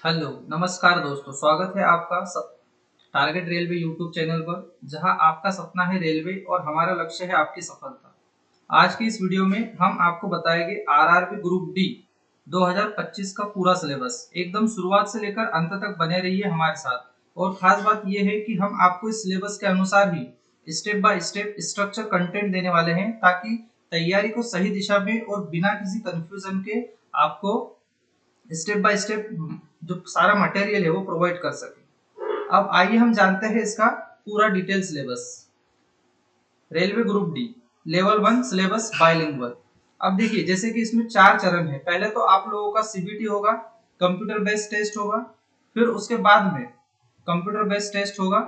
Hello नमस्कार दोस्तों, स्वागत है आपका टारगेट रेलवे यूट्यूब चैनल पर, जहां आपका सपना है रेलवे और हमारा लक्ष्य है आपकी सफलता। आज की इस वीडियो में हम आपको बताएंगे आरआरबी ग्रुप डी 2025 का पूरा सिलेबस। एकदम शुरुआत से लेकर अंत तक बने रहिए हमारे साथ। और खास बात यह है कि हम आपको इस सिलेबस के अनुसार ही step by step structure content देने वाले हैं, ताकि तैयारी को सही दिशा में और बिना किसी कंफ्यूजन के आपको स्टेप बाय स्टेप जो सारा मटेरियल है वो प्रोवाइड कर सके। अब आइए हम जानते हैं इसका पूरा detail syllabus. Railway group D level 1 syllabus bilingual. अब देखिए, जैसे कि इसमें 4 चरण है। पहले तो आप लोगों का सीबीटी होगा, कंप्यूटर बेस्ड टेस्ट होगा। फिर उसके बाद में कंप्यूटर बेस्ड टेस्ट होगा।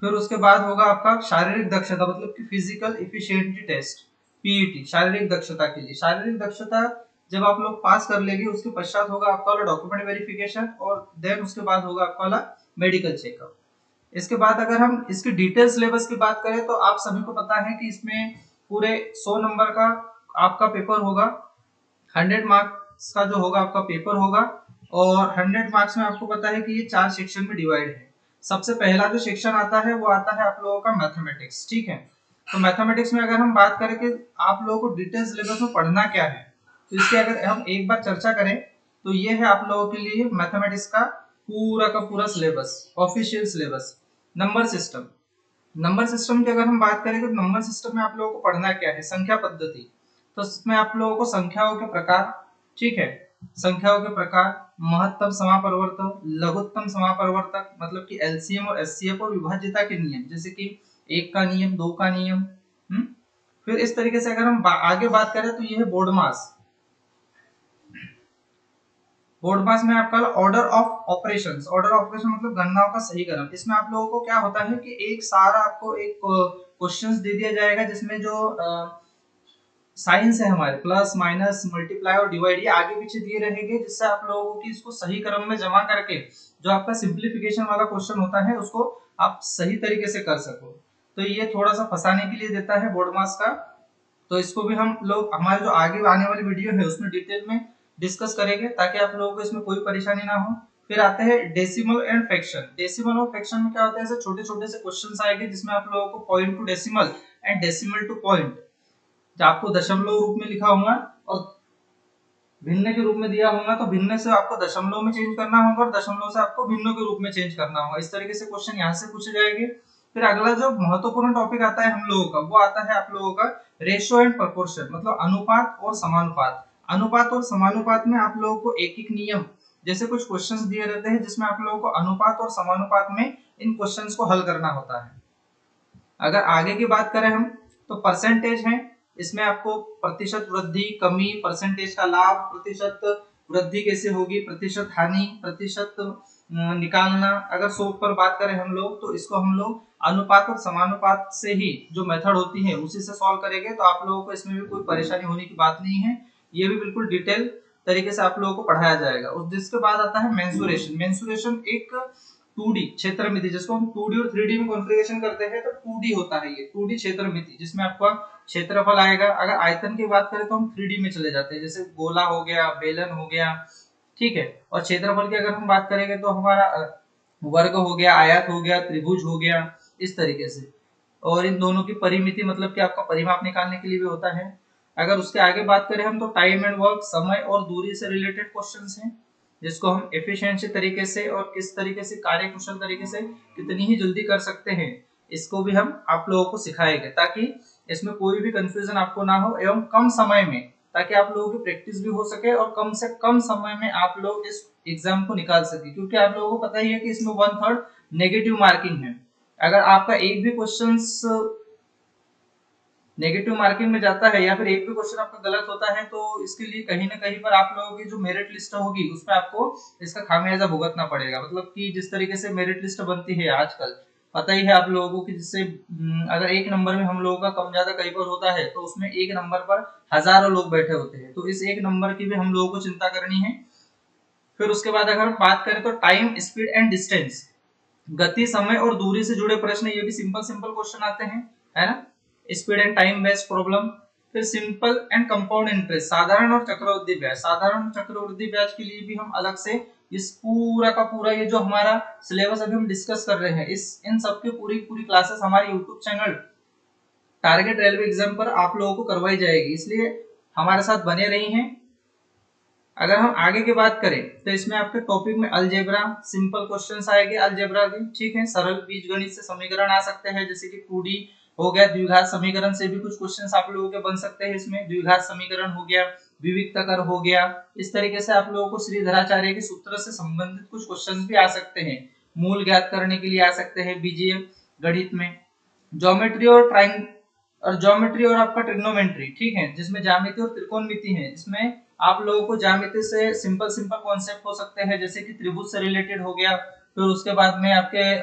फिर उसके बाद होगा आपका शारीरिक दक्षता, मतलब कि फिजिकल एफिशिएंसी टेस्ट, पीईटी, शारीरिक दक्षता के लिए। शारीरिक दक्षता जब आप लोग पास कर लेंगे, उसके पश्चात होगा आपका वाला डॉक्यूमेंट वेरिफिकेशन, और देन उसके बाद होगा आपका वाला मेडिकल चेकअप। इसके बाद अगर हम इसकी डिटेल सिलेबस की बात करें, तो आप सभी को पता है कि इसमें पूरे 100 नंबर का आपका पेपर होगा। 100 मार्क्स का जो होगा आपका पेपर होगा, और 100 मार्क्स में आपको पता है कि ये 4 सेक्शन में डिवाइड है। सबसे पहला जो सेक्शन आता है वो आता है आप लोगों का मैथमेटिक्स। ठीक है, तो मैथमेटिक्स में अगर हम बात करें कि आप लोगों को डिटेल सिलेबस में पढ़ना क्या है, तो इसकी अगर हम एक बार चर्चा करें, तो ये है आप लोगों के लिए मैथमेटिक्स का पूरा syllabus, official syllabus. Number system. Number system की अगर हम बात करें, तो नंबर सिस्टम में आप लोगों को पढ़ना क्या है, संख्या पद्धति। तो इसमें आप लोगों को संख्याओं के प्रकार, ठीक है, संख्याओं के प्रकार, महत्तम समापरिवर्तक, लघुत्तम समापरिवर्तक, मतलब कि एलसीएम और एचसीएफ, और विभाज्यता के नियम, जैसे कि 1 का नियम, 2 का नियम। फिर इस तरीके से अगर हम आगे बात करें, तो ये है बोर्ड मास। बोर्ड मास में आपका order of operations. Order of operation मतलब गणनाओं का सही क्रम। इसमें आप लोगों को क्या होता है कि एक सारा आपको एक क्वेश्चंस दे दिया जाएगा, जिसमें जो साइंस है हमारे, प्लस माइनस मल्टीप्लाई और डिवाइड, ये आगे पीछे दिए रहेंगे, जिससे आप लोगों की इसको सही क्रम में जमा करके जो आपका सिंप्लीफिकेशन वाला क्वेश्चन होता है उसको आप सही तरीके से कर सको। तो ये थोड़ा सा फंसाने के लिए देता है बोर्ड मास का। तो इसको भी हम लोग हमारे जो आगे आने वाली वीडियो है उसमें डिटेल में डिस्कस करेंगे, ताकि आप लोगों को इसमें कोई परेशानी ना हो। फिर आते हैं डेसिमल एंड फ्रैक्शन। डेसिमल और फ्रैक्शन में क्या होता है, ऐसे छोटे छोटे से क्वेश्चंस आएंगे, जिसमें आप लोगों को point two decimal and decimal two point, जो आपको दशमलव रूप में लिखा होगा और भिन्न के रूप में दिया होगा, तो भिन्न से आपको दशमलव में चेंज करना होगा, और दशमलव से आपको भिन्नों के रूप में चेंज करना होगा। इस तरीके से क्वेश्चन यहाँ से पूछे जाएंगे। फिर अगला जो महत्वपूर्ण टॉपिक आता है हम लोगों का, वो आता है आप लोगों का रेशियो एंड प्रोपोर्शन, मतलब अनुपात और समानुपात। अनुपात और समानुपात में आप लोगों को एक एक नियम, जैसे कुछ क्वेश्चंस दिए रहते हैं, जिसमें आप लोगों को अनुपात और समानुपात में इन क्वेश्चंस को हल करना होता है। अगर आगे की बात करें हम, तो परसेंटेज है। इसमें आपको प्रतिशत वृद्धि, कमी, परसेंटेज का लाभ, प्रतिशत वृद्धि कैसे होगी, प्रतिशत हानि, प्रतिशत निकालना। अगर 100 पर बात करें हम लोग, तो इसको हम लोग अनुपात और समानुपात से ही जो मेथड होती है उसी से सॉल्व करेंगे। तो आप लोगों को इसमें भी कोई परेशानी होने की बात नहीं है, ये भी बिल्कुल डिटेल तरीके से आप लोगों को पढ़ाया जाएगा। उस जिसके बाद आता है मेंसुरेशन। मेंसुरेशन एक 2D क्षेत्र मिति, जिसको हम 2D और 3D में कॉन्फ़िगरेशन करते हैं, तो 2D होता है ये 2D क्षेत्र मिति, जिसमें आपका क्षेत्रफल आएगा। अगर आयतन की बात करें तो हम 3D में चले जाते हैं, जैसे गोला हो गया, बेलन हो गया, ठीक है। और क्षेत्रफल की अगर हम बात करेंगे, तो हमारा वर्ग हो गया, आयत हो गया, त्रिभुज हो गया, इस तरीके से। और इन दोनों की परिमिति, मतलब कि आपका परिमाप निकालने के लिए भी होता है। अगर उसके आगे बात करें हम, तो टाइम एंड वर्क, समय और दूरी से रिलेटेड क्वेश्चंस हैं, जिसको हम एफिशिएंसी तरीके से और किस तरीके से कार्यकुशल तरीके से कितनी ही जल्दी कर सकते हैं, इसको भी हम आप लोगों को सिखाएंगे, ताकि इसमें कोई भी कंफ्यूजन आपको ना हो, एवं कम समय में, ताकि आप लोगों की प्रैक्टिस भी हो सके और कम से कम समय में आप लोग इस एग्जाम को निकाल सके। क्योंकि आप लोगों को पता ही है कि इसमें 1/3 नेगेटिव मार्किंग है। अगर आपका एक भी क्वेश्चन नेगेटिव मार्किंग में जाता है, या फिर एक भी क्वेश्चन आपका गलत होता है, तो इसके लिए कहीं ना कहीं पर आप लोगों की जो मेरिट लिस्ट होगी उसमें आपको इसका खामियाजा भुगतना पड़ेगा। मतलब कि जिस तरीके से मेरिट लिस्ट बनती है आजकल, पता ही है आप लोगों को कि जिससे अगर एक नंबर में हम लोगों का कम ज्यादा कई बार होता है, तो उसमें एक नंबर पर हजारों लोग बैठे होते हैं, तो इस एक नंबर की भी हम लोगों को चिंता करनी है। फिर उसके बाद अगर हम बात करें, तो टाइम, स्पीड एंड डिस्टेंस, गति, समय और दूरी से जुड़े प्रश्न, ये भी सिंपल सिंपल क्वेश्चन आते हैं, है ना। Speed and time based problem, फिर सिंपल एंड कंपाउंड इंटरेस्ट, साधारण और चक्रवृद्धि ब्याज। साधारण और चक्रवृद्धि ब्याज के लिए भी हम अलग से इस पूरा का पूरा ये जो हमारा सिलेबस अभी हम डिस्कस कर रहे हैं, इस इन सब की पूरी पूरी क्लासेस हमारे YouTube channel target railway exam पर आप लोगों को करवाई जाएगी, इसलिए हमारे साथ बने रही हैं। अगर हम आगे की बात करें तो इसमें आपके टॉपिक में अलजेब्रा, सिंपल क्वेश्चंस आएंगे अलजेब्रा के, ठीक है। सरल बीजगणित से समीकरण आ सकते हैं, जैसे कि 2D हो गया, द्विघात समीकरण से भी कुछ क्वेश्चंस आप लोगों के बन सकते हैं। इसमें द्विघात समीकरण हो गया, विविक्तकर हो गया, इस तरीके से आप लोगों को श्रीधराचार्य के सूत्र से संबंधित कुछ क्वेश्चंस भी आ सकते हैं। मूल ज्ञात करने के लिए आ सकते हैं बीजीय गणित में। ज्योमेट्री और ट्राइंग और ज्योमेट्री और आपका ट्रिग्नोमेट्री, ठीक है, जिसमें ज्यामिति और त्रिकोणमिति है। इसमें आप लोगों को ज्यामिति से सिंपल सिंपल कॉन्सेप्ट हो सकते हैं, जैसे कि त्रिभुज से रिलेटेड हो गया। फिर उसके बाद में आपके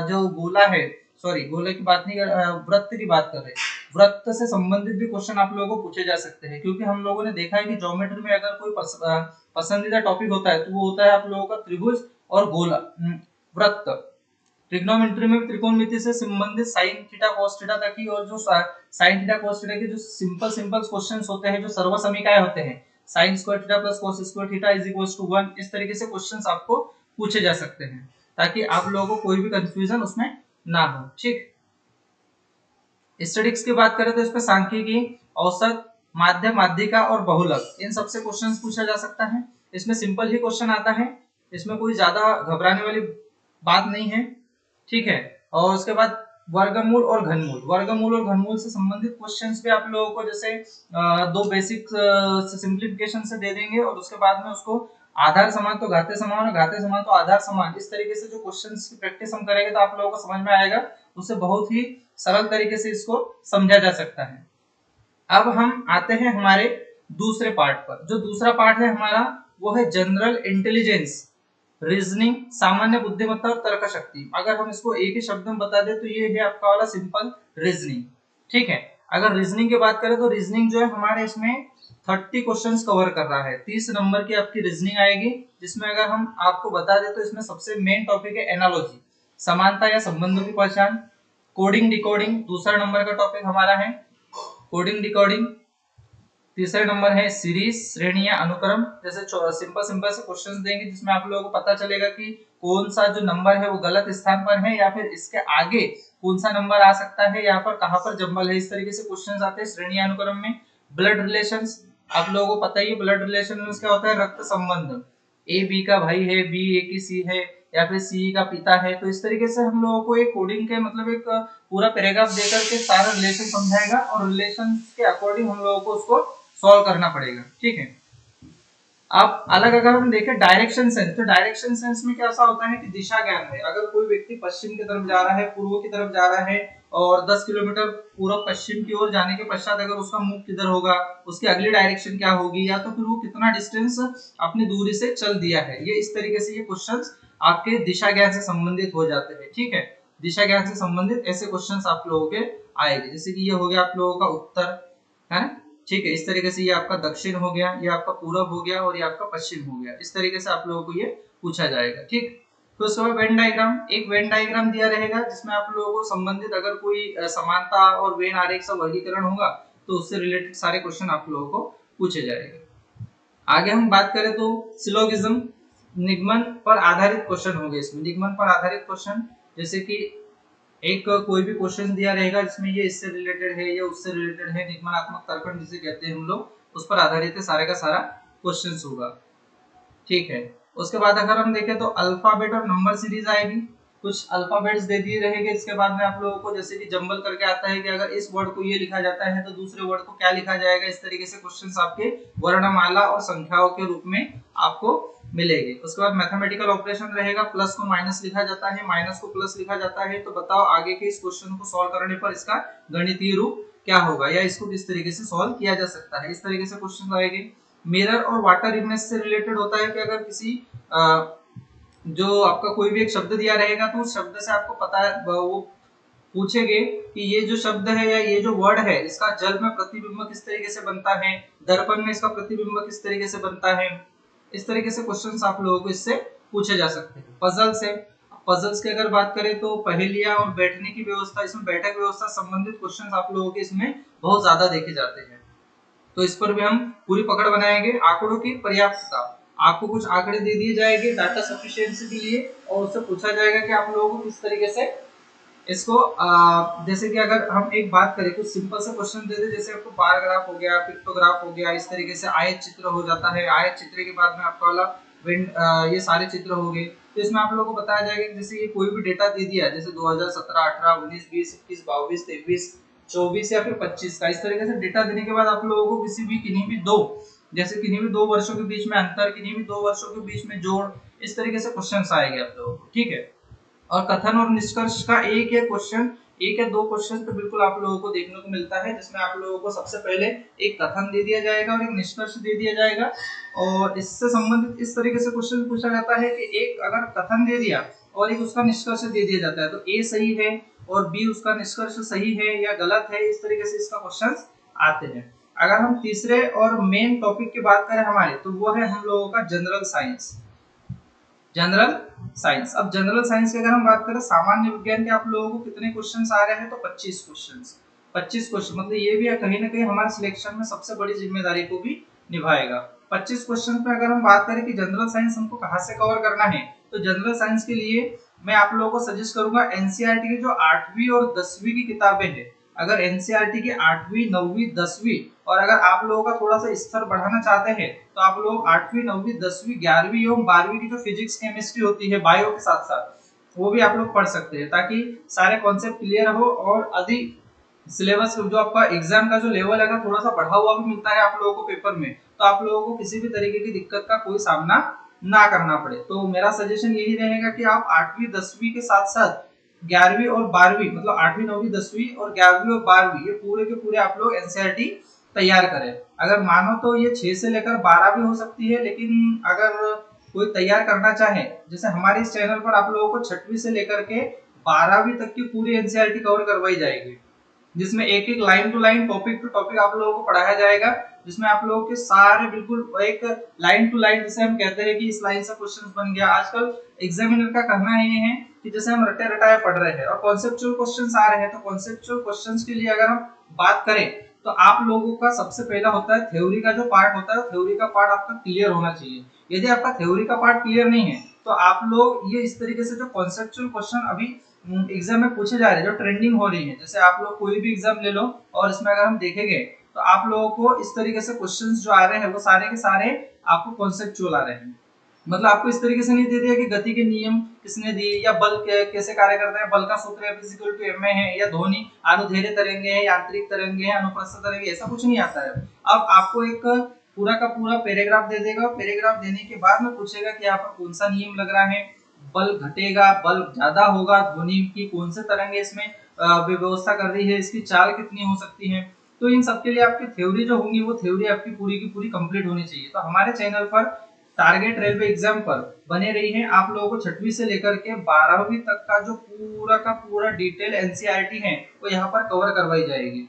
जो गोला है, सॉरी गोले की बात नहीं वृत्त की बात कर रहे हैं, वृत्त से संबंधित भी क्वेश्चन आप लोगों को पूछे जा सकते हैं। क्योंकि हम लोगों ने देखा है कि ज्योमेट्री में अगर कोई पसंदीदा टॉपिक होता है तो वो होता है आप लोगों का त्रिभुज और गोला, वृत्त। ट्रिग्नोमेट्री में त्रिकोणमिति से संबंधित साइन थीटा कॉस थीटा तक की, और जो साइन थीटा कॉस थीटा के जो सिंपल सिंपल क्वेश्चंस होते हैं, जो सर्वसमीकाएं होते हैं, sin square theta plus cos square theta is equals to 1, इस तरीके से क्वेश्चंस आपको पूछे जा सकते हैं, ताकि आप लोगों को कोई भी कंफ्यूजन उसमें ना हो, ठीक। स्टैटिस्टिक्स की बात करें तो इसमें सांख्यिकी, औसत, माध्य, माध्यिका और बहुलक, इन सबसे क्वेश्चंस पूछा जा सकता है। इसमें सिंपल ही क्वेश्चन आता है, इसमें कोई ज्यादा घबराने वाली बात नहीं है, ठीक है। और उसके बाद वर्गमूल और घनमूल, वर्गमूल और घनमूल से संबंधित क्वेश्चंस भी आप लोगों को जैसे दो बेसिक सिंप्लीफिकेशन से दे देंगे, और उसके बाद में उसको आधार समान तो घाते समान और घाते समान तो आधार समान, इस तरीके से जो क्वेश्चंस की प्रैक्टिस हम करेंगे तो आप लोगों को समझ में आएगा, उससे बहुत ही सरल तरीके से इसको समझा जा सकता है। अब हम आते हैं हमारे दूसरे पार्ट पर। जो दूसरा पार्ट है हमारा वो है जनरल इंटेलिजेंस, रीजनिंग, सामान्य बुद्धिमत्ता और तर्क शक्ति। अगर हम इसको एक ही शब्द में बता दें तो ये है आपका वाला सिंपल रीजनिंग, ठीक है। अगर रीजनिंग की बात करें तो रीजनिंग जो है हमारे इसमें 30 क्वेश्चंस कवर कर रहा है, 30 नंबर की आपकी रीजनिंग आएगी, जिसमें अगर हम आपको बता दें तो इसमें सबसे मेन टॉपिक है एनालॉजी, समानता या संबंधों की पहचान। कोडिंग डिकोडिंग दूसरा नंबर का टॉपिक हमारा है, कोडिंग डिकोडिंग। तीसरा नंबर है सीरीज, श्रेणी या अनुक्रम, जैसे सिंपल सिंपल से क्वेश्चंस देंगे जिसमें आप लोगों को पता चलेगा कि कौन सा जो नंबर है वो गलत स्थान पर है, या फिर इसके आगे कौन सा नंबर आ सकता है, यहाँ पर कहाँ पर जम्बल है, इस तरीके से क्वेश्चंस आते हैं श्रेणी अनुक्रम में। ब्लड रिलेशंस, आप लोगों को पता ही है ब्लड रिलेशन में क्या होता है, रक्त संबंध, ए बी का भाई है, बी ए की सी है, या फिर सी का पिता है। तो इस तरीके से हम लोगों को एक कोडिंग के मतलब एक पूरा पैराग्राफ देकर के सारा रिलेशन समझाएगा, और रिलेशन के अकॉर्डिंग हम लोगों को उसको सॉल्व करना पड़ेगा, ठीक है। अब अलग अगर हम देखें डायरेक्शन सेंस, तो डायरेक्शन सेंस में क्या ऐसा होता है कि दिशा ज्ञान है। अगर कोई व्यक्ति पश्चिम की तरफ जा रहा है, पूर्व की तरफ जा रहा है, और 10 किलोमीटर पूर्व पश्चिम की ओर जाने के पश्चात अगर उसका मुख किधर होगा, उसकी अगली डायरेक्शन क्या होगी, या तो फिर वो कितना डिस्टेंस अपनी दूरी से चल दिया है, ये इस तरीके से ये क्वेश्चंस आपके दिशा ज्ञान से संबंधित हो जाते हैं, ठीक है। दिशा ज्ञान से संबंधित ऐसे क्वेश्चंस आप लोगों के आएंगे, जैसे कि ये हो गया आप लोगों का उत्तर, है, ठीक है। इस तरीके से ये आपका दक्षिण हो गया, ये आपका पूरब हो गया, और ये आपका पश्चिम हो गया, इस तरीके से आप लोगों को ये पूछा जाएगा, ठीक। तो उसके बाद वेन डायग्राम, एक वेन डायग्राम दिया रहेगा जिसमें आप लोगों को संबंधित अगर कोई समानता और वेन आरेख का वर्गीकरण होगा तो उससे रिलेटेड सारे क्वेश्चन आप लोगों को पूछे जाएंगे। आगे हम बात करें तो सिलोगिज्म, निगमन पर आधारित क्वेश्चन होंगे इसमें, निगमन पर आधारित क्वेश्चन, जैसे कि एक कोई भी क्वेश्चन दिया रहेगा जिसमें ये इससे रिलेटेड है या उससे रिलेटेड है, निगमनात्मक तर्कण जिसे कहते हैं हम लोग, उस पर आधारित सारे का सारा क्वेश्चंस होगा, ठीक है। उसके बाद अगर हम देखें तो अल्फाबेट और नंबर सीरीज आएगी, कुछ अल्फाबेट्स दे दिए रहेंगे, इसके बाद में आप लोगों को जैसे कि जंबल करके आता है कि अगर इस वर्ड को ये लिखा जाता है तो दूसरे वर्ड को क्या लिखा जाएगा, इस तरीके से क्वेश्चंस आपके वर्णमाला और संख्याओं के रूप में आपको मिलेंगे। उसके बाद मैथमेटिकल ऑपरेशन रहेगा, प्लस को माइनस लिखा जाता है, माइनस को प्लस लिखा जाता है, तो बताओ आगे के इस क्वेश्चन को सॉल्व करने पर इसका गणितीय रूप क्या होगा, या इसको किस तरीके से सॉल्व किया जा सकता है, इस तरीके से क्वेश्चन आएंगे। मिरर और वाटर इमेज से रिलेटेड होता है कि अगर किसी जो आपका कोई भी एक शब्द दिया रहेगा तो उस शब्द से आपको पता है, वो पूछेंगे कि ये जो शब्द है या ये जो वर्ड है इसका जल में प्रतिबिंब किस तरीके से बनता है, दर्पण में इसका प्रतिबिंब किस तरीके से बनता है, इस तरीके से क्वेश्चंस आप लोगों को इससे पूछे जा सकते हैं। पजल से, पजल्स की अगर बात करें तो पहेलियां और बैठने की व्यवस्था, इसमें बैठक व्यवस्था संबंधित क्वेश्चंस आप लोगों के इसमें बहुत ज्यादा देखे जाते हैं। तो इस पर भी हम पूरी पकड़ बनाएंगे। आंकड़ों की पर्याप्तता, आपको कुछ आंकड़े दे दिए जाएंगे डाटा सफिशिएंसी के लिए और उससे पूछा जाएगा कि आप लोगों को किस तरीके से इसको जैसे कि अगर हम एक बात करें कुछ सिंपल सा क्वेश्चन दे दे, जैसे आपको बार ग्राफ हो गया, पिक्टोग्राफ हो गया, इस तरीके से आयत चित्र हो जाता है। आयत चित्र के बाद में आपका वाला ये सारे चित्र हो गए। तो इसमें आप लोगों को बताया जाएगा कि जैसे ये कोई भी डेटा दे दिया, जैसे 2017, 18, 19, 20, 21, 22, 23, 24 या फिर 25 का, इस तरीके से डेटा देने के बाद आप लोगों को किन्हीं भी दो, जैसे किन्हीं भी दो वर्षों के बीच में अंतर, किन्हीं भी दो वर्षों के बीच में जोड़, इस तरीके से क्वेश्चन आएंगे आप लोगों को। ठीक है, और कथन और निष्कर्ष का एक या दो क्वेश्चन तो बिल्कुल आप लोगों को देखने को मिलता है, जिसमें आप लोगों को सबसे पहले एक कथन दे दिया जाएगा और एक निष्कर्ष दे दिया जाएगा। और इससे संबंधित इस तरीके से क्वेश्चन पूछा जाता है कि एक अगर कथन दे दिया और एक उसका निष्कर्ष दे दिया जाता है, तो ए सही है और बी उसका निष्कर्ष सही है या गलत है, इस तरीके से इसका क्वेश्चन आते हैं। अगर हम तीसरे और मेन टॉपिक की बात करें हमारे, तो वो है हम लोगों का जनरल साइंस। जनरल साइंस, अब जनरल साइंस की अगर हम बात करें, सामान्य विज्ञान के आप लोगों को कितने क्वेश्चंस आ रहे हैं, तो 25 क्वेश्चंस। 25 क्वेश्चन, मतलब ये भी कहीं ना कहीं हमारे सिलेक्शन में सबसे बड़ी जिम्मेदारी को भी निभाएगा। 25 क्वेश्चन पे अगर हम बात करें कि जनरल साइंस हमको कहां से कवर करना है, तो जनरल साइंस के लिए मैं आप लोगों को सजेस्ट करूंगा एनसीईआरटी की जो 8वीं और 10वीं की किताबें हैं। अगर एनसीईआरटी की 8वीं, 9वीं, 10वीं और अगर आप लोगों का थोड़ा सा स्तर बढ़ाना चाहते हैं, तो आप लोग 8वीं, 9वीं, 10वीं, 11वीं एवं 12वीं की जो फिजिक्स केमिस्ट्री होती है बायो के साथ साथ, वो भी आप लोग पढ़ सकते हैं, ताकि सारे कॉन्सेप्ट क्लियर हो और अधिक सिलेबस जो आपका एग्जाम का जो लेवल है थोड़ा सा बढ़ा हुआ भी मिलता है आप लोगों को पेपर में, तो आप लोगों को किसी भी तरीके की दिक्कत का कोई सामना ना करना पड़े। तो मेरा सजेशन यही रहेगा कि आप 8वीं, 10वीं के साथ साथ 11वीं और 12वीं, मतलब 8वीं, 9वीं, 10वीं और 11वीं और 12वीं, ये पूरे के पूरे आप लोग एनसीईआरटी तैयार करें। अगर मानो तो ये 6 से लेकर 12 भी हो सकती है, लेकिन अगर कोई तैयार करना चाहे, जैसे हमारे इस चैनल पर आप लोगों को 6वीं से लेकर के 12वीं तक की पूरी एनसीईआरटी कवर करवाई जाएगी, जिसमें एक एक line to line, topic to topic आप लोगों को पढ़ाया जाएगा, जिसमें आप लोगों के सारे बिल्कुल एक लाइन टू लाइन, जैसे हम कहते हैं कि इस लाइन से क्वेश्चंस बन गया। आजकल एग्जामिनर का कहना ये है कि जैसे हम रटे रटाए पढ़ रहे हैं और कॉन्सेप्चुअल क्वेश्चंस आ रहे हैं, तो कॉन्सेप्चुअल क्वेश्चंस के लिए अगर हम बात करें, तो आप लोगों का सबसे पहला होता है थ्योरी का जो पार्ट होता है, थ्योरी का पार्ट आपका क्लियर होना चाहिए। यदि आपका थ्योरी का पार्ट क्लियर नहीं है, तो आप लोग ये इस तरीके से जो कॉन्सेप्चुअल क्वेश्चन अभी एग्जाम में पूछे जा रहे हैं, जो ट्रेंडिंग हो रही है, जैसे आप लोग कोई भी एग्जाम ले लो और इसमें अगर हम देखेंगे, तो आप लोगों को इस तरीके से क्वेश्चंस जो आ रहे हैं वो सारे के सारे आपको कॉन्सेप्चुअल आ रहे हैं। मतलब आपको इस तरीके से नहीं दे दिया कि गति के नियम किसने दिए या बल कैसे कार्य करता है, बल का सूत्र F = ma है, या ध्वनि अनुदैर्ध्य तरंगे हैं, यांत्रिक तरंगे हैं, अनुप्रस्थ तरंगे, ऐसा कुछ नहीं आता है। अब आपको एक पूरा का पूरा पैराग्राफ दे देगा, पैराग्राफ देने के बाद में पूछेगा कि यहाँ पर कौन सा नियम लग रहा है, बल घटेगा, बल ज्यादा होगा, ध्वनि की कौन से तरंगे इसमें व्यवस्था कर रही है, इसकी चाल कितनी हो सकती है। तो इन सब के लिए आपकी थ्योरी जो होगी, वो थ्योरी आपकी पूरी की पूरी कंप्लीट होनी चाहिए। तो हमारे चैनल पर टारगेट रेलवे एग्जाम पर बने रही है, आप लोगों को 6वीं से लेकर के 12वीं तक का जो पूरा का पूरा डिटेल एनसीईआरटी है वो यहाँ पर कवर करवाई जाएगी।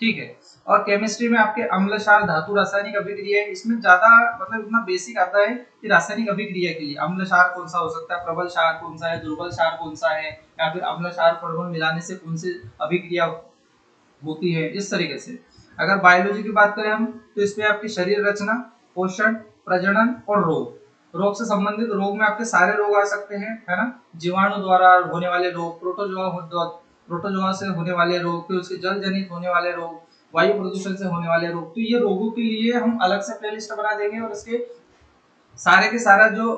ठीक है, और केमिस्ट्री में आपके अम्ल क्षार धातु रासायनिक अभिक्रिया, इसमें ज्यादा मतलब इतना बेसिक आता है कि रासायनिक अभिक्रिया के लिए अम्ल क्षार कौन सा हो सकता है, प्रबल क्षार कौन सा है, दुर्बल क्षार कौन सा है, या फिर अम्ल क्षार परमाणु मिलाने से कौन सी अभिक्रिया होती है, इस तरीके से। अगर बायोलॉजी की बात करें हम, तो इसमें आपकी शरीर रचना, पोषण, प्रजनन और रोग से संबंधित रोग में आपके सारे रोग आ सकते हैं, है ना, जीवाणु द्वारा होने वाले रोग, प्रोटोजोआ से होने वाले रोग, फिर उसके जल जनित होने वाले रोग, वायु प्रदूषण से होने वाले रोग। तो ये रोगों के लिए हम अलग से प्लेलिस्ट बना देंगे और इसके सारे के सारा जो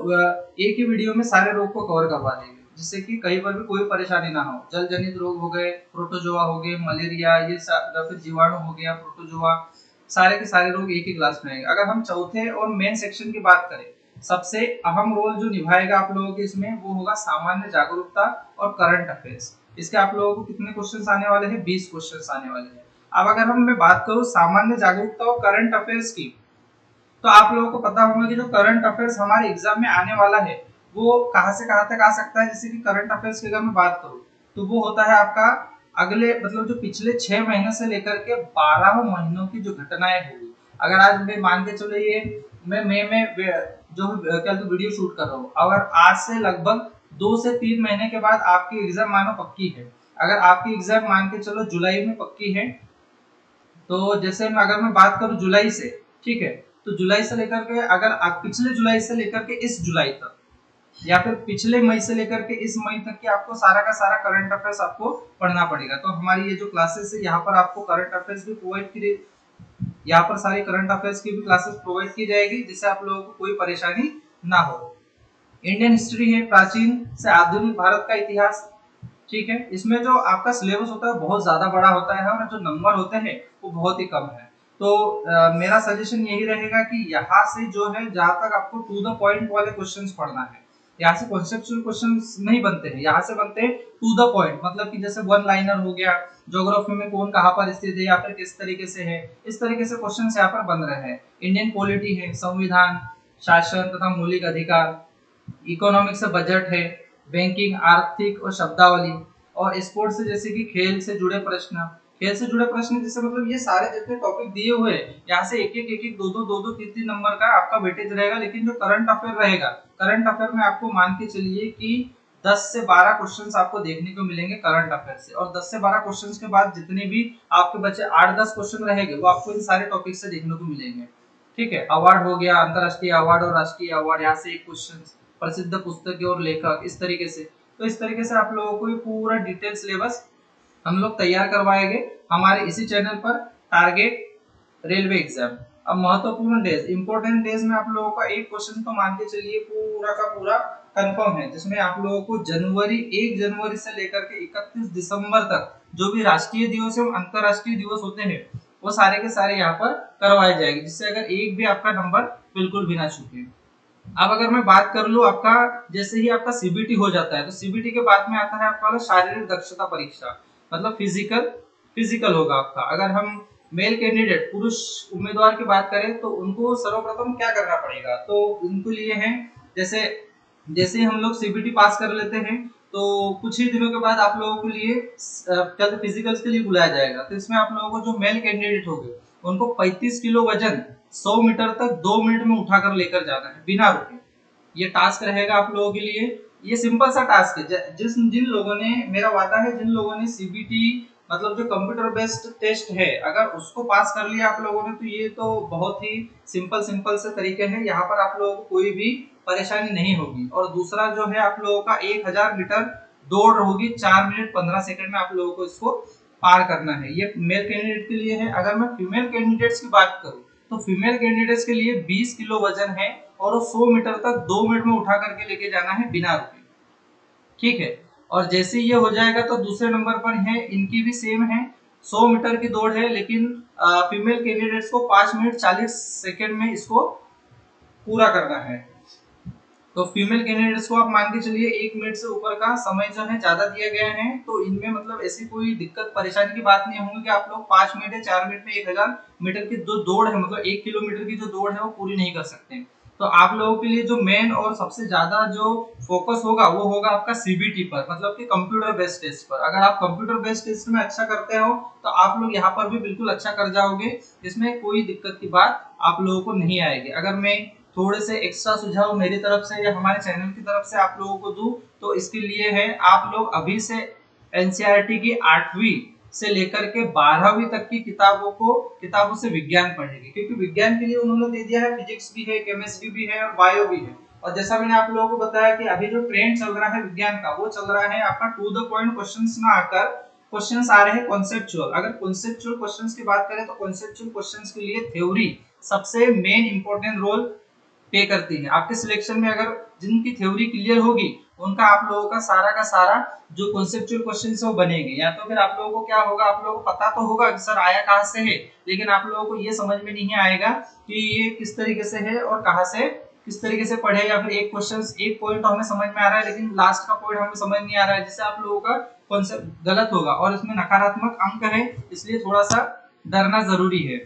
एक ही वीडियो में सारे रोग को कवर करवा देंगे, जिससे कि कहीं पर भी कोई परेशानी ना हो। जल जनित रोग हो गए, प्रोटोजोआ हो गए, मलेरिया, ये फिर जीवाणु हो गया, प्रोटोजोआ, सारे के सारे रोग एक ही क्लास में आएंगे। अगर हम चौथे और मेन सेक्शन की बात करें, सबसे अहम रोल जो निभाएगा आप लोगों के इसमें, वो होगा सामान्य जागरूकता और करंट अफेयर्स। इसके आप लोगों को कितने क्वेश्चंस आने वाले हैं, 20 क्वेश्चंस आने वाले हैं। अब अगर हम मैं बात करूं सामान्य जागरूकता और करंट अफेयर्स की, तो आप लोगों को पता होगा कि जो करंट अफेयर्स हमारे एग्जाम में आने वाला है, वो कहां से कहां तक आ सकता है। जैसे कि करंट अफेयर्स की अगर मैं बात करूं, तो वो होता है आपका अगले मतलब जो पिछले 6 महीने से लेकर के 12 महीनों की जो घटनाएं होगी। अगर आज मैं मान के चलो ये मैं मई में जो क्या तो वीडियो शूट कर रहा हूँ, अगर आज से लगभग 2 से 3 महीने के बाद आपकी एग्जाम मानो पक्की है, अगर आपकी एग्जाम मान के चलो जुलाई में पक्की है, तो जैसे मैं अगर मैं बात करूं जुलाई से, ठीक है, तो जुलाई से लेकर के अगर आप पिछले जुलाई से लेकर के इस जुलाई तक, या फिर पिछले मई से लेकर के इस मई तक की आपको सारा का सारा करंट अफेयर्स आपको पढ़ना पड़ेगा। तो हमारी ये जो क्लासेस है यहाँ पर आपको करंट अफेयर्स भी प्रोवाइड की, यहाँ पर सारी करंट अफेयर्स की भी क्लासेस प्रोवाइड की जाएगी, जिससे आप लोगों को कोई परेशानी ना हो। इंडियन हिस्ट्री है, प्राचीन से आधुनिक भारत का इतिहास, ठीक है, इसमें जो आपका सिलेबस होता है बहुत ज्यादा बड़ा होता है और जो नंबर होते हैं वो बहुत ही कम है। तो मेरा सजेशन यही रहेगा कि यहाँ से जो है जहाँ तक आपको टू द पॉइंट वाले क्वेश्चंस पढ़ना है, यहाँ से कॉन्सेप्चुअल क्वेश्चंस नहीं बनते हैं, यहाँ से बनते हैं टू द पॉइंट, मतलब कि जैसे वन लाइनर हो गया, ज्योग्राफी में कौन कहाँ पर स्थित है या फिर किस तरीके से है, इस तरीके से क्वेश्चंस यहाँ पर बन रहे हैं। इंडियन पॉलिटी है, संविधान, शासन तथा मौलिक अधिकार, इकोनॉमिक्स से बजट है, बैंकिंग, आर्थिक और शब्दावली, और स्पोर्ट्स से जैसे कि खेल से जुड़े प्रश्न, खेल से जुड़े प्रश्न जैसे मतलब ये सारे जितने टॉपिक दिए हुए हैं यहाँ से एक एक दो तीन तीन नंबर का आपका वेटेज रहेगा। लेकिन जो करंट अफेयर रहेगा, करंट अफेयर में आपको मान के चलिए कि 10 से 12 क्वेश्चंस आपको देखने को मिलेंगे करंट अफेयर से, और 10 से 12 क्वेश्चंस के बाद जितने भी आपके बचे 8-10 क्वेश्चन रहेंगे वो आपको इन सारे टॉपिक से देखने को मिलेंगे। ठीक है, अवार्ड हो गया, अंतरराष्ट्रीय अवार्ड और राष्ट्रीय अवार्ड, यहाँ से एक क्वेश्चन, प्रसिद्ध पुस्तक और लेखक, इस तरीके से। तो इस तरीके से आप लोगों को ये पूरा डिटेल सिलेबस हम लोग तैयार करवाएंगे हमारे इसी चैनल पर, टारगेट रेलवे एग्जाम। अब महत्वपूर्ण डेज, इंपॉर्टेंट डेज में आप लोगों का एक क्वेश्चन तो मान के चलिए पूरा का पूरा कंफर्म है, जिसमें आप लोगों को 1 जनवरी से लेकर के 31 दिसंबर तक जो भी राष्ट्रीय दिवस एवं अंतरराष्ट्रीय दिवस होते हैं वो सारे के सारे यहाँ पर करवाए जाएंगे, जिससे अगर एक भी आपका नंबर बिल्कुल भी ना छूटे। अब अगर मैं बात कर लूं आपका, जैसे ही आपका सीबीटी हो जाता है तो सीबीटी के बाद में आता है आपका शारीरिक दक्षता परीक्षा, मतलब फिजिकल होगा आपका। अगर हम मेल कैंडिडेट पुरुष उम्मीदवार की बात करें तो उनको सर्वप्रथम क्या करना पड़ेगा, तो उनके लिए है जैसे जैसे हम लोग सीबीटी पास कर लेते हैं तो कुछ ही दिनों के बाद आप लोगों के लिए कल फिजिकल्स के लिए बुलाया जाएगा। तो इसमें आप लोगों को जो मेल कैंडिडेट होंगे उनको 35 किलो वजन 100 मीटर तक 2 मिनट में उठाकर लेकर जाना है बिना रुके। ये टास्क रहेगा आप लोगों के लिए, ये सिंपल सा टास्क है। जिन लोगों ने, मेरा वादा है, जिन लोगों ने सीबीटी मतलब जो कंप्यूटर बेस्ड टेस्ट है अगर उसको पास कर लिया आप लोगों ने तो ये तो बहुत ही सिंपल से तरीके हैं, यहाँ पर आप लोगों को कोई भी परेशानी नहीं होगी। और दूसरा जो है आप लोगों का 1000 मीटर दौड़ होगी 4 मिनट 15 सेकंड में आप लोगों को इसको पार करना है। ये मेल कैंडिडेट के लिए है। अगर मैं फीमेल कैंडिडेट्स की बात करूं तो फीमेल कैंडिडेट्स के लिए 20 किलो वजन है और 100 मीटर तक 2 मिनट में उठा करके लेके जाना है बिना रुके। ठीक है, और जैसे ये हो जाएगा तो दूसरे नंबर पर है, इनकी भी सेम है, 100 मीटर की दौड़ है, लेकिन फीमेल कैंडिडेट्स को 5 मिनट 40 सेकंड में इसको पूरा करना है। तो फीमेल कैंडिडेट्स को आप मान के चलिए 1 मिनट से ऊपर का समय जो है ज्यादा दिया गया है, तो इनमें मतलब ऐसी कोई दिक्कत परेशानी की बात नहीं होगी कि आप लोग 5 मिनट या 4 मिनट में 1000 मीटर की जो दौड़ है मतलब 1 किलोमीटर की जो दौड़ है वो पूरी नहीं कर सकते। तो आप लोगों के लिए जो मेन और सबसे ज्यादा जो फोकस होगा वो होगा आपका सीबीटी पर, मतलब कि कंप्यूटर बेस्ड टेस्ट पर। अगर आप कंप्यूटर बेस्ड टेस्ट में अच्छा करते हो तो आप लोग यहाँ पर भी बिल्कुल अच्छा कर जाओगे, इसमें कोई दिक्कत की बात आप लोगों को नहीं आएगी। अगर मैं थोड़े से एक्स्ट्रा सुझाव मेरी तरफ से या हमारे चैनल की तरफ से आप लोगों को दूं तो इसके लिए है आप लोग अभी से एनसीईआरटी की 8वीं से लेकर के 12वीं तक की किताबों से विज्ञान पढ़ेंगे, क्योंकि विज्ञान के लिए उन्होंने दे दिया है फिजिक्स भी है, केमिस्ट्री भी है और बायो भी है। और जैसा मैंने आप लोगों को बताया कि अभी जो ट्रेंड चल रहा है विज्ञान का वो चल रहा है आपका टू द पॉइंट क्वेश्चंस ना आकर क्वेश्चंस आ रहे हैं कॉन्सेप्चुअल। अगर कॉन्सेप्चुअल क्वेश्चंस की बात करें तो कॉन्सेप्चुअल क्वेश्चंस के लिए थ्योरी सबसे मेन इंपॉर्टेंट रोल पे करती है। आपके सिलेक्शन में अगर जिनकी थ्योरी क्लियर होगी उनका आप लोगों का सारा जो कॉन्सेप्चुअल क्वेश्चन है वो बनेंगे। या तो फिर आप लोगों को क्या होगा, आप लोगों को पता तो होगा कि सर आया कहाँ से है, लेकिन आप लोगों को ये समझ में नहीं आएगा कि ये किस तरीके से है और कहाँ से किस तरीके से पढ़े, या फिर एक क्वेश्चन एक पॉइंट हमें समझ में आ रहा है लेकिन लास्ट का पॉइंट हमें समझ नहीं आ रहा है, जिससे आप लोगों का कॉन्सेप्ट गलत होगा और इसमें नकारात्मक अंक है, इसलिए थोड़ा सा डरना जरूरी है।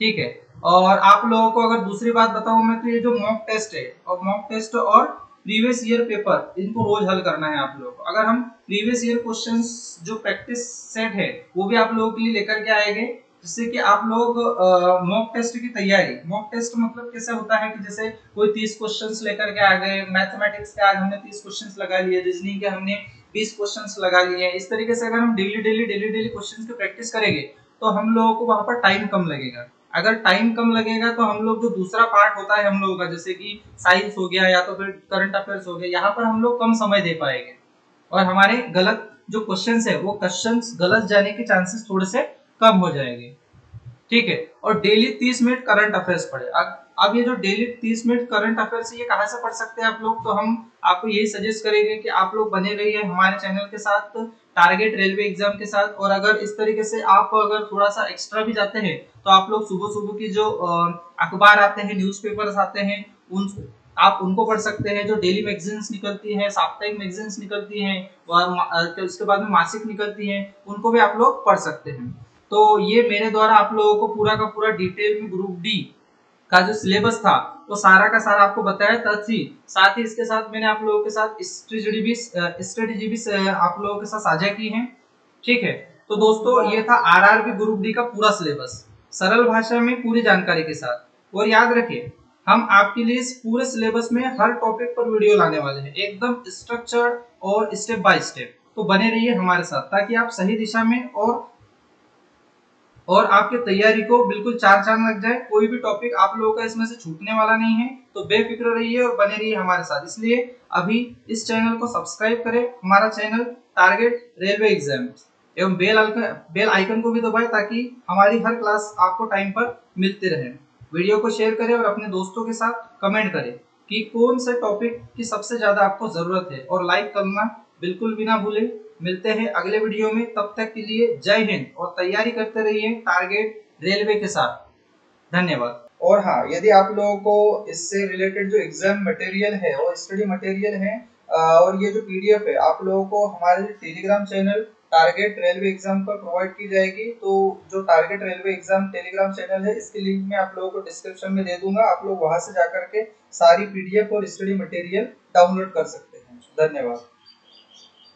ठीक है, और आप लोगों को अगर दूसरी बात बताऊं मैं तो ये जो मॉक टेस्ट है और मॉक टेस्ट और प्रीवियस ईयर पेपर इनको रोज हल करना है आप लोगों को। अगर हम प्रीवियस ईयर क्वेश्चंस जो प्रैक्टिस सेट है वो भी आप लोगों के लिए लेकर के आएंगे, जिससे कि आप लोग मॉक टेस्ट की तैयारी, मॉक टेस्ट मतलब कैसे होता है कि जैसे कोई 30 क्वेश्चंस लेकर के आ गए, मैथमेटिक्स के आज हमने 30 क्वेश्चंस लगा लिए, रीजनिंग के हमने 20 क्वेश्चंस लगा लिए। इस तरीके से अगर हम डेली क्वेश्चंस की प्रैक्टिस करेंगे तो हम लोगों को वहां पर टाइम कम लगेगा। अगर टाइम कम लगेगा तो हम लोग जो दूसरा पार्ट होता है हम लोगों का, जैसे कि साइंस हो गया या तो फिर करंट अफेयर्स हो गया, यहाँ पर हम लोग कम समय दे पाएंगे और हमारे गलत जो क्वेश्चंस है वो क्वेश्चंस गलत जाने के चांसेस थोड़े से कम हो जाएंगे। ठीक है। और डेली 30 मिनट करंट अफेयर्स पढ़े। अब ये जो डेली 30 मिनट करंट अफेयर्स ये कहाँ से पढ़ सकते हैं आप लोग, तो हम आपको यही सजेस्ट करेंगे कि आप लोग बने रहिए हमारे चैनल के साथ, टारगेट रेलवे एग्जाम के साथ। और अगर इस तरीके से आप अगर थोड़ा सा एक्स्ट्रा भी जाते हैं तो आप लोग सुबह सुबह की जो अखबार आते हैं, न्यूज़पेपर्स आते हैं, उन आप उनको पढ़ सकते हैं। जो डेली मैगजीन्स निकलती है, साप्ताहिक मैगजीन्स निकलती हैं और उसके बाद में मासिक निकलती हैं, उनको भी आप लोग पढ़ सकते हैं। तो ये मेरे द्वारा आप लोगों को पूरा का पूरा डिटेल में ग्रुप डी का जो सिलेबस था वो सारा का सारा आपको बताया था। साथ ही इसके साथ मैंने आप लोगों के साथ स्ट्रेटेजी भी आप लोगों के साथ साझा की है। ठीक है। तो दोस्तों ये था आरआरबी ग्रुप डी का पूरा सिलेबस सरल भाषा में पूरी जानकारी के साथ। और याद रखिए हम आपके लिए इस पूरे सिलेबस में हर टॉपिक पर वीडियो लाने वाले हैं, एकदम स्ट्रक्चर्ड और स्टेप बाय स्टेप। तो बने रहिए हमारे साथ ताकि आप सही दिशा में और आपकी तैयारी को बिल्कुल चार चांद लग जाए। कोई भी टॉपिक आप लोगों का इसमें से छूटने वाला नहीं है। तो बेफिक्र रहिए और बने रहिए हमारे साथ। इसलिए अभी इस चैनल को सब्सक्राइब करें, हमारा चैनल टारगेट रेलवे एग्जाम, एवं बेल आइकन को भी दबाएं ताकि हमारी हर क्लास आपको टाइम पर मिलते रहे। वीडियो को शेयर करें और अपने दोस्तों के साथ कमेंट करें कि कौन से टॉपिक की सबसे ज्यादा आपको जरूरत है, और लाइक करना बिल्कुल भी ना भूलें। मिलते हैं अगले वीडियो में, तब तक के लिए जय हिंद और तैयारी करते रहिए टारगेट रेलवे के साथ। धन्यवाद। और हाँ, यदि आप लोगों को इससे रिलेटेड जो एग्जाम मटेरियल है और स्टडी मटेरियल है और ये जो पीडीएफ है आप लोगों को हमारे Telegram channel target railway exam पर प्रोवाइड की जाएगी। तो जो target railway exam Telegram channel है इसकी लिंक मैं आप लोगों को डिस्क्रिप्शन में दे दूंगा। आप लोग वहां से जाकर के सारी पीडीएफ और स्टडी मटेरियल डाउनलोड कर सकते हैं। धन्यवाद।